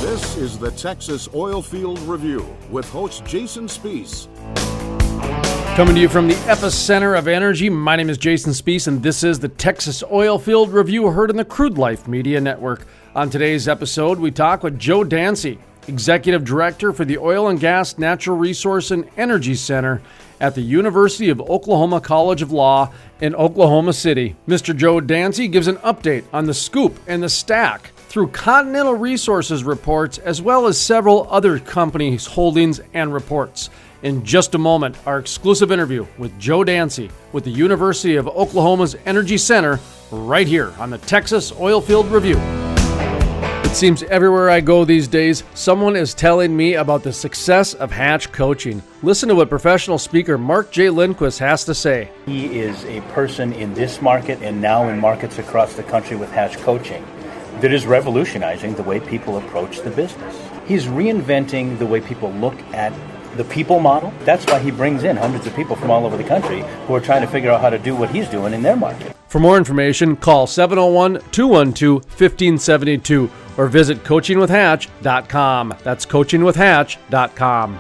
This is the Texas OilField Review with host Jason Spees. Coming to you from the epicenter of energy, my name is Jason Spees, and this is the Texas OilField Review, heard on the Crude Life Media Network. On today's episode, we talk with Joe Dancy, Executive Director for the Oil and Gas, Natural Resource, and Energy Center at the University of Oklahoma College of Law in Oklahoma City. Mr. Joe Dancy gives an update on the scoop and the stack through Continental Resources reports, as well as several other companies' holdings and reports. In just a moment, our exclusive interview with Joe Dancy with the University of Oklahoma's Energy Center, right here on the Texas Oilfield Review. It seems everywhere I go these days, someone is telling me about the success of Hatch coaching. Listen to what professional speaker Mark J. Lindquist has to say. He is a person in this market and now in markets across the country with Hatch coaching that is revolutionizing the way people approach the business. He's reinventing the way people look at the people model. That's why he brings in hundreds of people from all over the country who are trying to figure out how to do what he's doing in their market. For more information, call 701-212-1572 or visit coachingwithhatch.com. That's coachingwithhatch.com.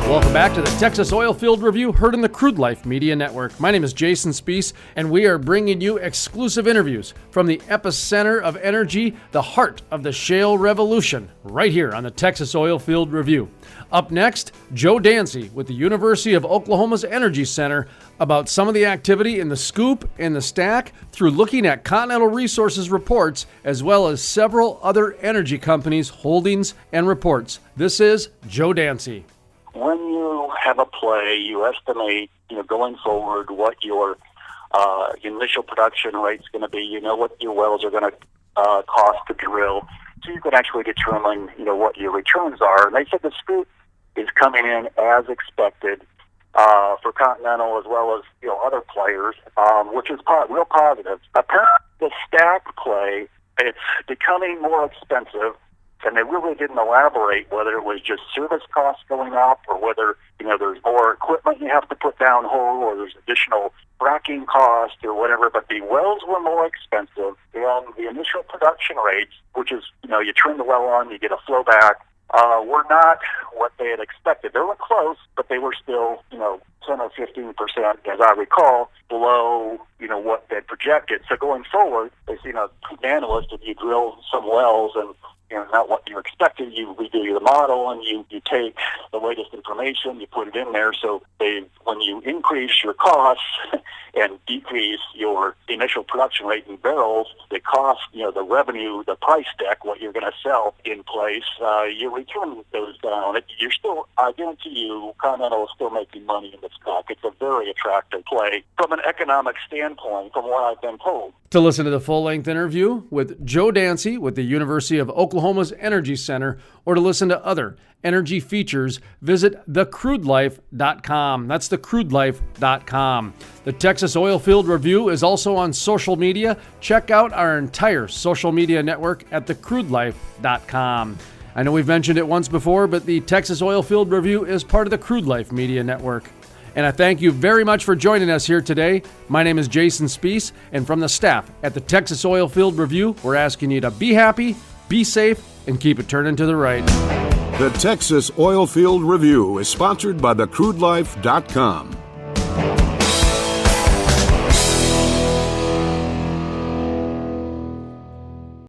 Welcome back to the Texas Oilfield Review, heard in the Crude Life Media Network. My name is Jason Spees, and we are bringing you exclusive interviews from the epicenter of energy, the heart of the shale revolution, right here on the Texas Oilfield Review. Up next, Joe Dancy with the University of Oklahoma's Energy Center about some of the activity in the scoop and the stack through looking at Continental Resources reports, as well as several other energy companies' holdings and reports. This is Joe Dancy. When you have a play, you estimate, going forward what your initial production rate's going to be. You know what your wells are going to cost to drill, so you can actually determine, what your returns are. And they said the scoop is coming in as expected for Continental as well as other players, which is real positive. Apparently, the stack play, it's becoming more expensive. And they really didn't elaborate whether it was just service costs going up or whether, there's more equipment you have to put down hole or there's additional fracking cost or whatever. But the wells were more expensive, and the initial production rates, which is, you turn the well on, you get a flow back, were not what they had expected. They were close, but they were still, 10 or 15%, as I recall, below, what they projected. So going forward, as, analysts, if you drill some wells and not what you expected, you redo the model and you take the latest information, you put it in there. So when you increase your costs and decrease your initial production rate in barrels, the cost, the revenue, the price deck, what you're going to sell in place, your return goes down. You're still, I guarantee you, Continental is still making money in the stock. It's a very attractive play from an economic standpoint, from what I've been told. To listen to the full-length interview with Joe Dancy with the University of Oklahoma's Energy Center, or to listen to other energy features, visit thecrudelife.com. That's thecrudelife.com. The Texas Oilfield Review is also on social media. Check out our entire social media network at thecrudelife.com. I know we've mentioned it once before, but the Texas Oilfield Review is part of the Crude Life Media Network. And I thank you very much for joining us here today. My name is Jason Spees, and from the staff at the Texas Oilfield Review, we're asking you to be happy, be safe, and keep it turning to the right. The Texas Oilfield Review is sponsored by thecrudelife.com.